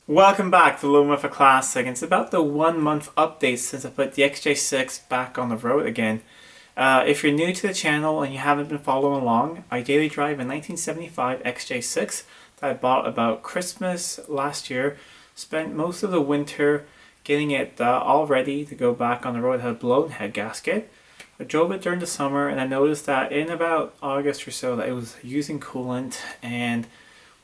Welcome back to Living with a Classic. It's about the 1 month update since I put the XJ6 back on the road again. If you're new to the channel and you haven't been following along, I daily drive a 1975 XJ6 that I bought about Christmas last year. Spent most of the winter getting it all ready to go back on the road. It had a blown head gasket. I drove it during the summer and I noticed that in about August or so that it was using coolant, and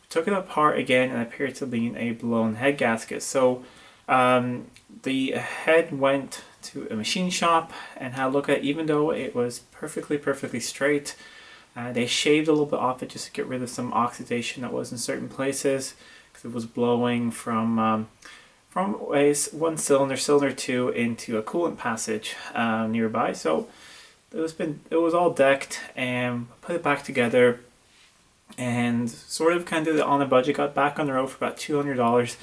took it apart again and it appeared to be a blown head gasket. So the head went to a machine shop and had a look at it. Even though it was perfectly straight, they shaved a little bit off it just to get rid of some oxidation that was in certain places, because it was blowing from one cylinder 2 into a coolant passage nearby. So it was all decked and put it back together and sort of kind of on a budget. Got back on the road for about $200,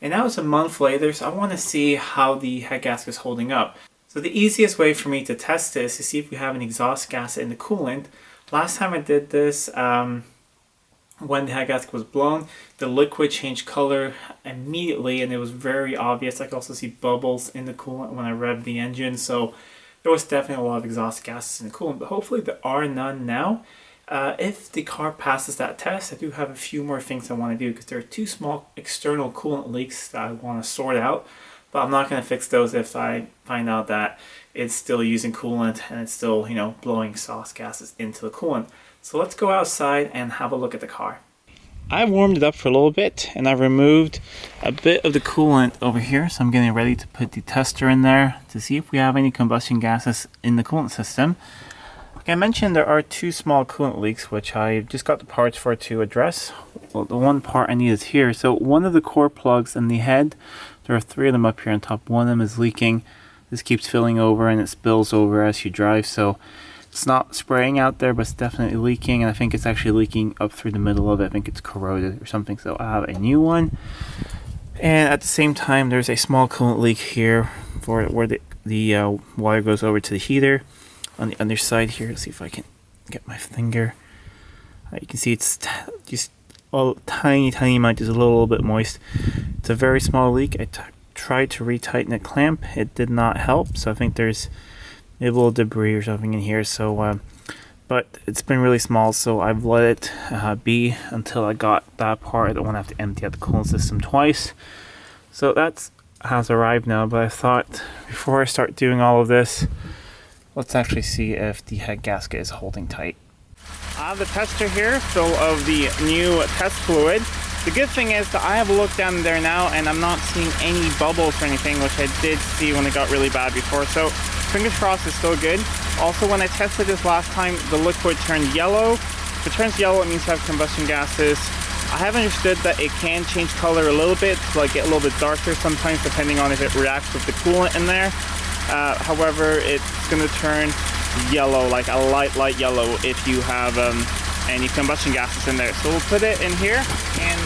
and that was a month later. So I want to see how the head gasket is holding up. So the easiest way for me to test this is to see if we have an exhaust gas in the coolant. Last time I did this, when the head gasket was blown, the liquid changed color immediately and it was very obvious. I could also see bubbles in the coolant when I revved the engine, so there was definitely a lot of exhaust gases in the coolant, but hopefully there are none now. If the car passes that test, I do have a few more things I want to do, because there are 2 small external coolant leaks that I want to sort out, but I'm not going to fix those if I find out that it's still using coolant and it's still, blowing exhaust gases into the coolant. So let's go outside and have a look at the car. I warmed it up for a little bit and I removed a bit of the coolant over here, so I'm getting ready to put the tester in there to see if we have any combustion gases in the coolant system. Like I mentioned, there are 2 small coolant leaks which I just got the parts for to address. Well, the one part I need is here. So one of the core plugs in the head, there are 3 of them up here on top. One of them is leaking. This keeps filling over and it spills over as you drive, so it's not spraying out there, but it's definitely leaking, and I think it's actually leaking up through the middle of it. I think it's corroded or something, so I have a new one. And at the same time, there's a small coolant leak here for where the wire goes over to the heater. On the other side here, let's see if I can get my finger. You can see it's just a tiny amount, just a little bit moist. It's a very small leak. I tried to retighten the clamp. It did not help, so I think there's a little debris or something in here. So, but it's been really small, so I've let it be until I got that part. I don't want to have to empty out the coolant system twice. So that has arrived now, but I thought before I start doing all of this, let's actually see if the head gasket is holding tight. I have the tester here full of the new test fluid. The good thing is that I have a look down there now and I'm not seeing any bubbles or anything, which I did see when it got really bad before. So fingers crossed it's still good. Also, when I tested this last time, the liquid turned yellow. If it turns yellow, it means to have combustion gases. I have understood that it can change color a little bit, to get a little bit darker sometimes, depending on if it reacts with the coolant in there. However, it's going to turn yellow, like a light yellow, if you have any combustion gases in there. So we'll put it in here and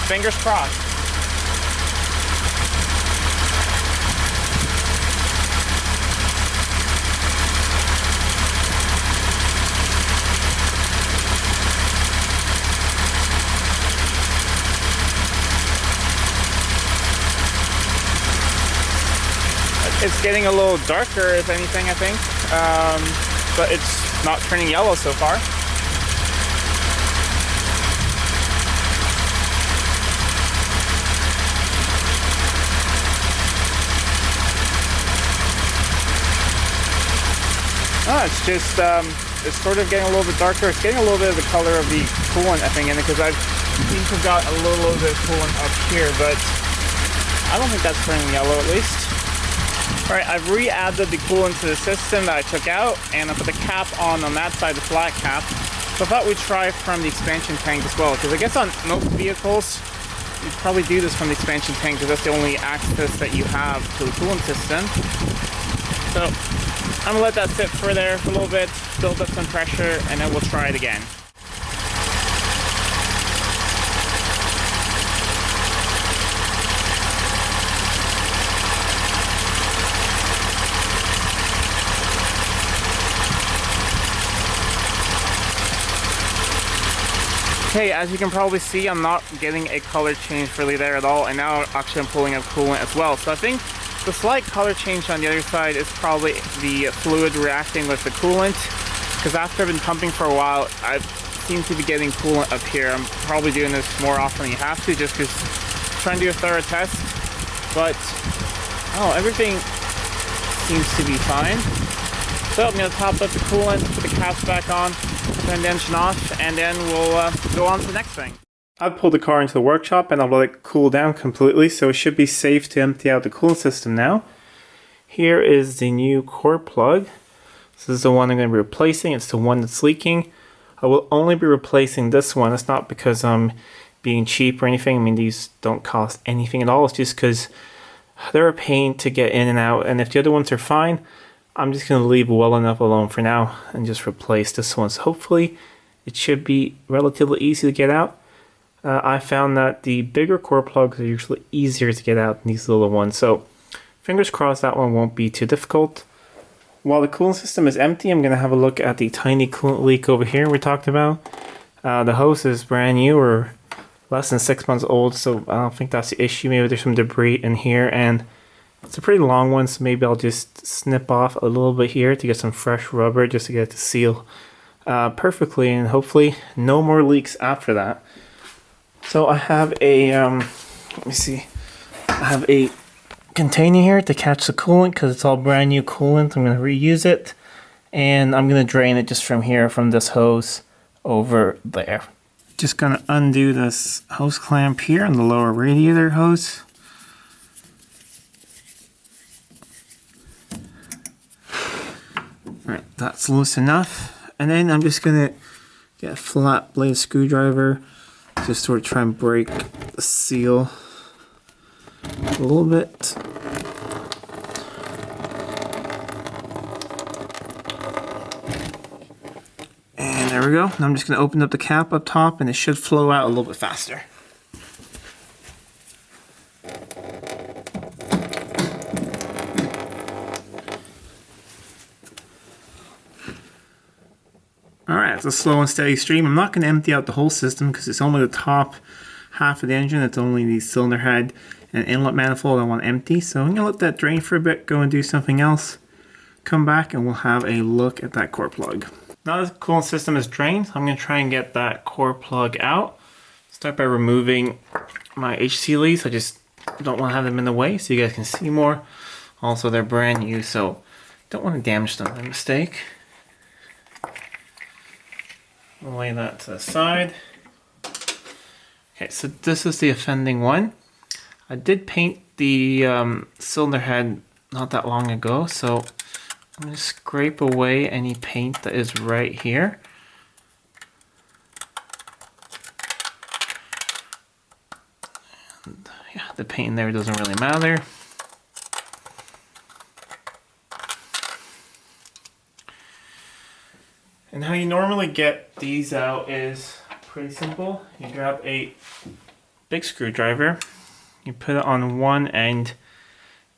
fingers crossed. It's getting a little darker, if anything, I think, but it's not turning yellow so far. It's just, it's sort of getting a little bit darker. It's getting a little bit of the color of the coolant, I think, in it, because I seem to have got a little bit of coolant up here, but I don't think that's turning yellow, at least. Alright, I've re-added the coolant to the system that I took out, and I put the cap on that side, the flat cap. So I thought we'd try from the expansion tank as well, because I guess on most vehicles, you'd probably do this from the expansion tank, because that's the only access that you have to the coolant system. So I'm going to let that sit for there for a little bit, build up some pressure, and then we'll try it again. Okay, as you can probably see, I'm not getting a color change really there at all, and now actually I'm pulling up coolant as well. So I think the slight color change on the other side is probably the fluid reacting with the coolant, because after I've been pumping for a while, I seem to be getting coolant up here. I'm probably doing this more often than you have to, just because I'm trying to do a thorough test. But oh, everything seems to be fine. So I'm going to top up the coolant, put the caps back on, turn the engine off, and then we'll go on to the next thing. I've pulled the car into the workshop and I'll let it cool down completely, so it should be safe to empty out the coolant system now. Here is the new core plug. This is the one I'm going to be replacing. It's the one that's leaking. I will only be replacing this one. It's not because I'm being cheap or anything. I mean, these don't cost anything at all. It's just because they're a pain to get in and out, and if the other ones are fine, I'm just going to leave well enough alone for now and just replace this one. So hopefully it should be relatively easy to get out. I found that the bigger core plugs are usually easier to get out than these little ones. So fingers crossed that one won't be too difficult. While the coolant system is empty, I'm going to have a look at the tiny coolant leak over here we talked about. The hose is brand new, or less than 6 months old, so I don't think that's the issue. Maybe there's some debris in here, and it's a pretty long one, so maybe I'll just snip off a little bit here to get some fresh rubber just to get it to seal perfectly, and hopefully no more leaks after that. So I have a, let me see, I have a container here to catch the coolant because it's all brand new coolant. I'm going to reuse it, and I'm going to drain it just from here, from this hose over there. Just going to undo this hose clamp here on the lower radiator hose. Alright, that's loose enough. And then I'm just going to get a flat blade screwdriver, just sort of try and break the seal a little bit. And there we go. Now I'm just going to open up the cap up top, and it should flow out a little bit faster. Alright, it's a slow and steady stream. I'm not going to empty out the whole system because it's only the top half of the engine. It's only the cylinder head and inlet manifold I want empty. So I'm going to let that drain for a bit, go and do something else. Come back and we'll have a look at that core plug. Now the coolant system is drained, I'm going to try and get that core plug out. Start by removing my HC leads. I just don't want to have them in the way so you guys can see more. Also, they're brand new, so don't want to damage them by mistake. I'll lay that to the side. Okay, so this is the offending one. I did paint the cylinder head not that long ago, so I'm going to scrape away any paint that is right here. And yeah, the paint there doesn't really matter. And how you normally get these out is pretty simple. You grab a big screwdriver, you put it on one end,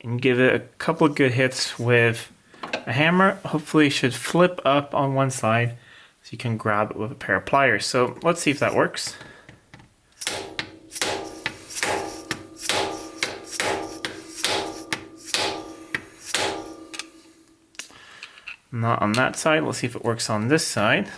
and give it a couple of good hits with a hammer. Hopefully it should flip up on one side so you can grab it with a pair of pliers. So let's see if that works. Not on that side. Let's see if it works on this side.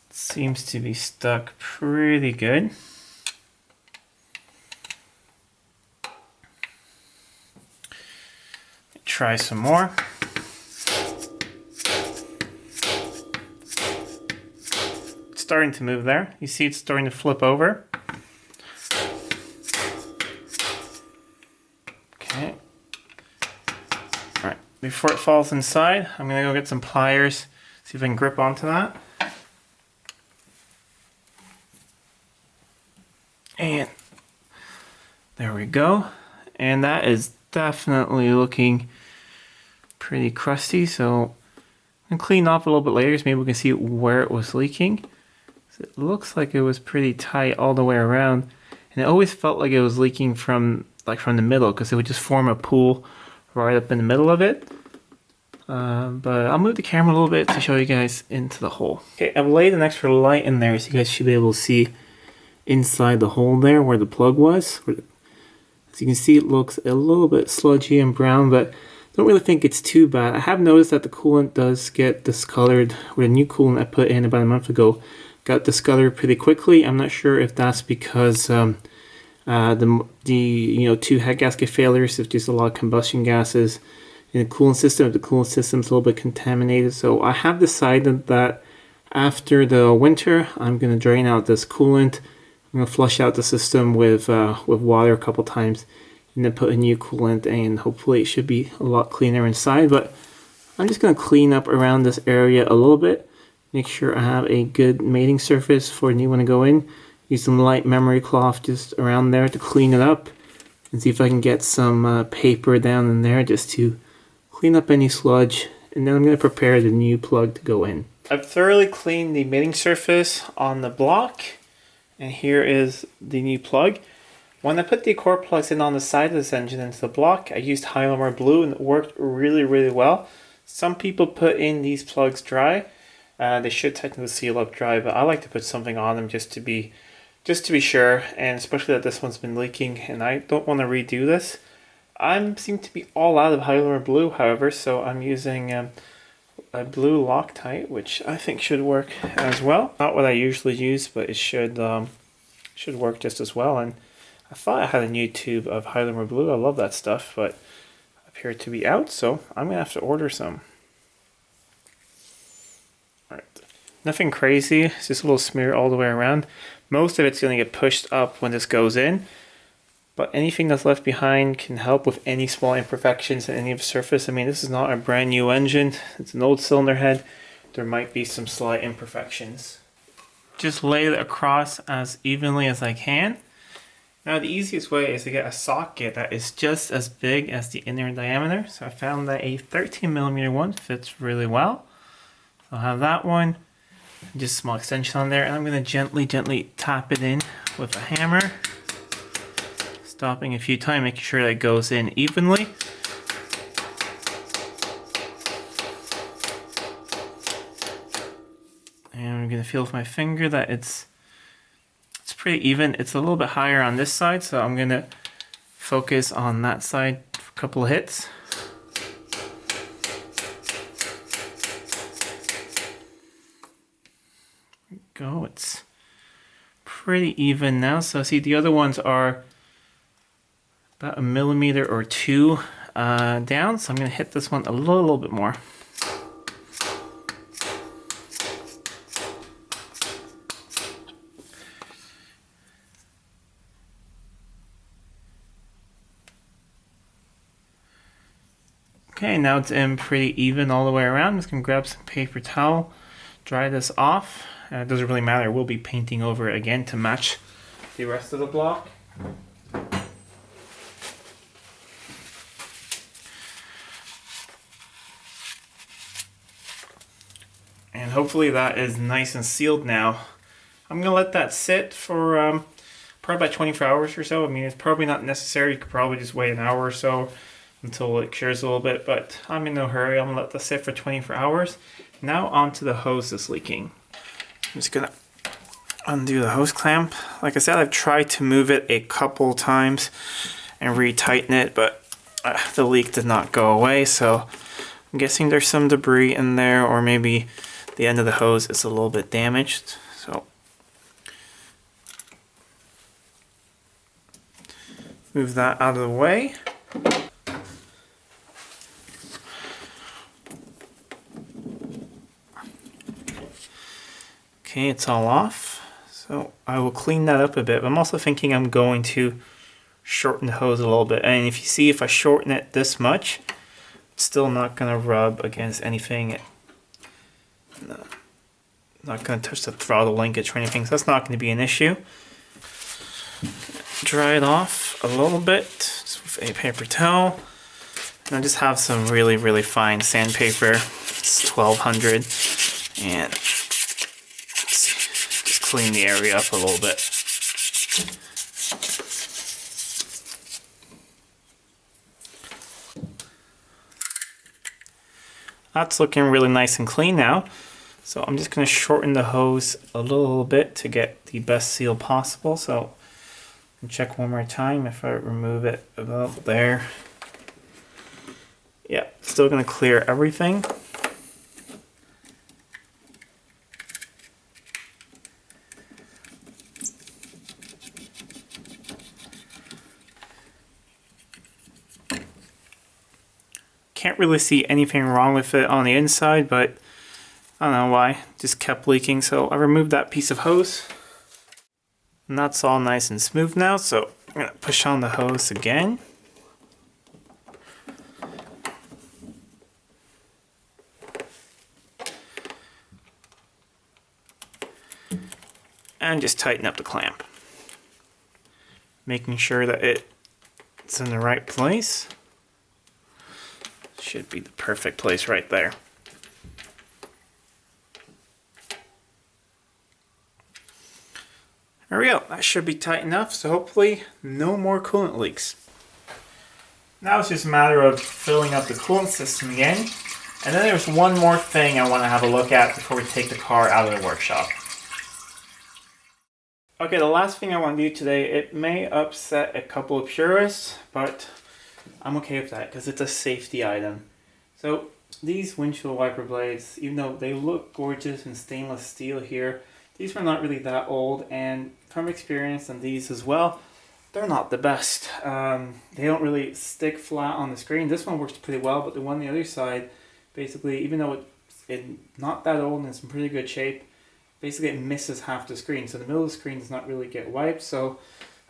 Seems to be stuck pretty good. Try some more. It's starting to move there. You see it's starting to flip over. Okay. Alright, before it falls inside, I'm going to go get some pliers, see if I can grip onto that. And there we go. And that is definitely looking pretty crusty. So I'm going to clean off a little bit later so maybe we can see where it was leaking. So it looks like it was pretty tight all the way around. And it always felt like it was leaking from the middle because it would just form a pool right up in the middle of it. But I'll move the camera a little bit to show you guys into the hole. Okay, I've laid an extra light in there so you guys should be able to see inside the hole there where the plug was. As you can see, it looks a little bit sludgy and brown, but I don't really think it's too bad. I have noticed that the coolant does get discolored. With a new coolant I put in about a month ago, got discolored pretty quickly. I'm not sure if that's because the two head gasket failures, if there's a lot of combustion gases in the coolant system, if the coolant system's a little bit contaminated. So I have decided that after the winter, I'm going to drain out this coolant. I'm going to flush out the system with water a couple times and then put a new coolant, and hopefully it should be a lot cleaner inside. But I'm just going to clean up around this area a little bit, make sure I have a good mating surface for a new one to go in. Use some light memory cloth just around there to clean it up, and see if I can get some paper down in there just to clean up any sludge, and then I'm going to prepare the new plug to go in. I've thoroughly cleaned the mating surface on the block, and here is the new plug. When I put the Accord plugs in on the side of this engine into the block, I used Hylamar Blue and it worked really, really well. Some people put in these plugs dry. They should technically seal up dry, but I like to put something on them just to be sure, and especially that this one's been leaking and I don't want to redo this. I seem to be all out of Hylamar Blue, however, so I'm using a blue Loctite, which I think should work as well. Not what I usually use, but it should work just as well. And I thought I had a new tube of Hylamar Blue. I love that stuff, but appear to be out, so I'm gonna have to order some. Alright, nothing crazy, it's just a little smear all the way around. Most of it's gonna get pushed up when this goes in, but anything that's left behind can help with any small imperfections in any of the surface. I mean, this is not a brand new engine, it's an old cylinder head. There might be some slight imperfections. Just lay it across as evenly as I can. Now the easiest way is to get a socket that is just as big as the inner diameter. So I found that a 13mm one fits really well. So I'll have that one, just a small extension on there, and I'm going to gently tap it in with a hammer. Stopping a few times, making sure that it goes in evenly. And I'm going to feel with my finger that it's pretty even. It's a little bit higher on this side, so I'm going to focus on that side for a couple of hits. There we go. It's pretty even now. So see, the other ones are about 1 millimeter or 2 down, so I'm going to hit this one a little bit more. Okay, now it's in pretty even all the way around. I'm just going to grab some paper towel, dry this off. It doesn't really matter, we'll be painting over it again to match the rest of the block. And hopefully that is nice and sealed now. I'm going to let that sit for probably about 24 hours or so. I mean, it's probably not necessary. You could probably just wait an hour or so until it cures a little bit, but I'm in no hurry. I'm going to let this sit for 24 hours. Now onto the hose that's leaking. I'm just going to undo the hose clamp. Like I said, I've tried to move it a couple times and retighten it, but the leak did not go away, so I'm guessing there's some debris in there, or maybe the end of the hose is a little bit damaged. So move that out of the way. Okay, it's all off. So I will clean that up a bit. I'm also thinking I'm going to shorten the hose a little bit. And if you see, if I shorten it this much, it's still not going to rub against anything. No, not going to touch the throttle linkage or anything, so that's not going to be an issue. Dry it off a little bit just with a paper towel. And I just have some really fine sandpaper. It's 1200, and just clean the area up a little bit. That's looking really nice and clean now. So I'm just going to shorten the hose a little bit to get the best seal possible. So check one more time if I remove it about there. Yeah, still going to clear everything. Can't really see anything wrong with it on the inside, but I don't know why, just kept leaking. So I removed that piece of hose. And that's all nice and smooth now, so I'm going to push on the hose again. And just tighten up the clamp. Making sure that it's in the right place. Should be the perfect place right there. There we go, that should be tight enough, so hopefully no more coolant leaks. Now it's just a matter of filling up the coolant system again. And then there's one more thing I want to have a look at before we take the car out of the workshop. Okay, the last thing I want to do today, it may upset a couple of purists, but I'm okay with that because it's a safety item. So these windshield wiper blades, even though they look gorgeous in stainless steel here, these are not really that old, and from experience on these as well, they're not the best. They don't really stick flat on the screen. This one works pretty well, but the one on the other side, basically, even though it's not that old and it's in pretty good shape, basically it misses half the screen. So the middle of the screen does not really get wiped. So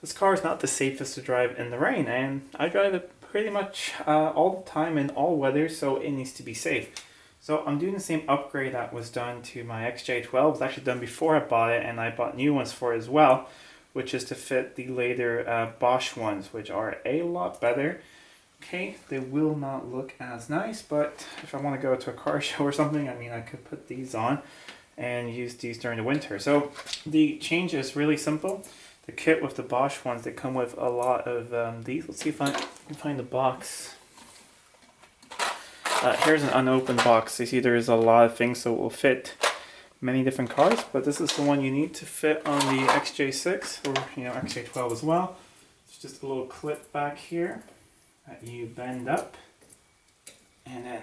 this car is not the safest to drive in the rain, and I drive it pretty much all the time in all weathers, so it needs to be safe. So I'm doing the same upgrade that was done to my XJ12. It was actually done before I bought it, and I bought new ones for it as well, which is to fit the later Bosch ones, which are a lot better. Okay, they will not look as nice, but if I want to go to a car show or something, I mean, I could put these on and use these during the winter. So the change is really simple. The kit with the Bosch ones, they come with a lot of these. Let's see if I can find the box. Here's an unopened box. You see there's a lot of things, so it will fit many different cars, but this is the one you need to fit on the XJ6 or XJ12 as well. It's just a little clip back here that you bend up, and then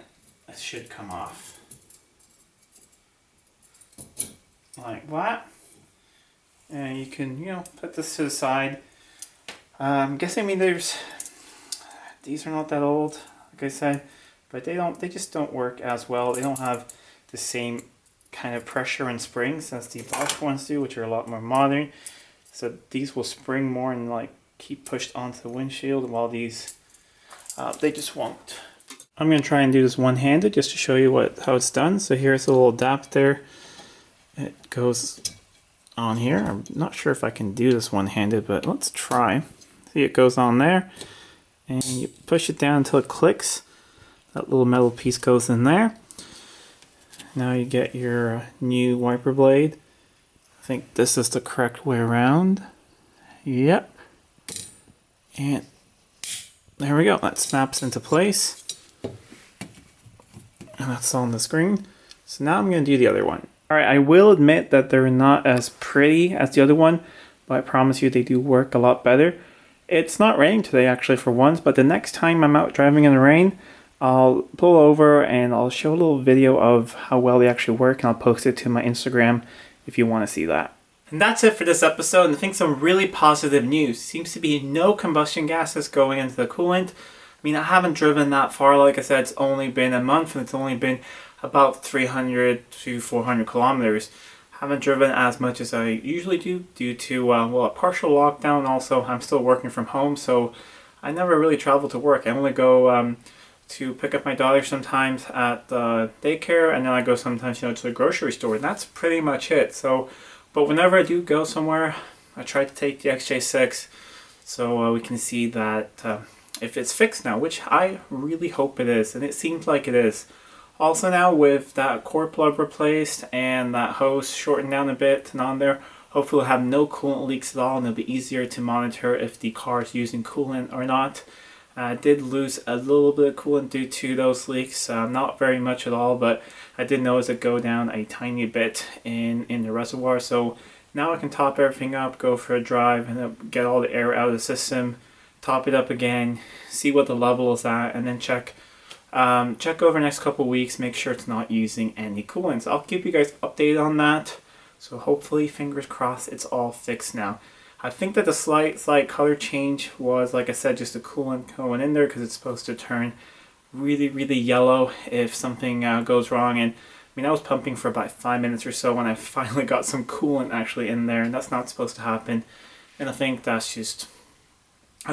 it should come off like that. And you can put this to the side. I'm guessing, I mean, these are not that old, like I said, but they just don't work as well. They don't have the same kind of pressure and springs as the Bosch ones do, which are a lot more modern. So these will spring more and like keep pushed onto the windshield, while these they just won't. I'm gonna try and do this one-handed just to show you how it's done. So here's a little adapter. It goes on here. I'm not sure if I can do this one-handed, but let's try. See, it goes on there, and you push it down until it clicks. That little metal piece goes in there. Now you get your new wiper blade. I think this is the correct way around. Yep. And there we go. That snaps into place. And that's on the screen. So now I'm going to do the other one. Alright, I will admit that they're not as pretty as the other one, but I promise you they do work a lot better. It's not raining today actually for once, but the next time I'm out driving in the rain, I'll pull over and I'll show a little video of how well they actually work, and I'll post it to my Instagram if you want to see that. And that's it for this episode, and I think some really positive news. Seems to be no combustion gases going into the coolant. I mean, I haven't driven that far. Like I said, it's only been a month, and it's only been about 300 to 400 kilometers. Haven't driven as much as I usually do due to a partial lockdown. Also, I'm still working from home, so I never really travel to work. I only go to pick up my daughter sometimes at daycare, and then I go sometimes to the grocery store, and that's pretty much it. So, but whenever I do go somewhere, I try to take the XJ6 so we can see that if it's fixed now, which I really hope it is, and it seems like it is. Also now with that core plug replaced and that hose shortened down a bit and on there, hopefully we'll have no coolant leaks at all, and it'll be easier to monitor if the car is using coolant or not. I did lose a little bit of coolant due to those leaks, not very much at all, but I did notice it go down a tiny bit in the reservoir. So now I can top everything up, go for a drive, and get all the air out of the system, top it up again, see what the level is at, and then check over the next couple weeks, make sure it's not using any coolant. I'll keep you guys updated on that. So hopefully, fingers crossed, it's all fixed now. I think that the slight color change was, like I said, just the coolant going in there, because it's supposed to turn really, really yellow if something goes wrong. And I mean, I was pumping for about 5 minutes or so when I finally got some coolant actually in there, and that's not supposed to happen. And I think that's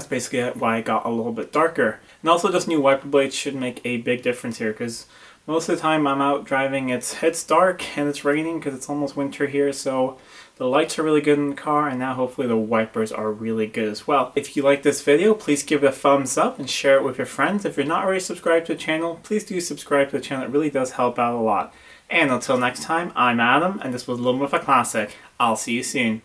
basically why it got a little bit darker. And also, this new wiper blade should make a big difference here, because most of the time I'm out driving, it's dark and it's raining because it's almost winter here, so the lights are really good in the car, and now hopefully the wipers are really good as well. If you like this video, please give it a thumbs up and share it with your friends. If you're not already subscribed to the channel, please do subscribe to the channel. It really does help out a lot. And until next time, I'm Adam, and this was Living with a Classic. I'll see you soon.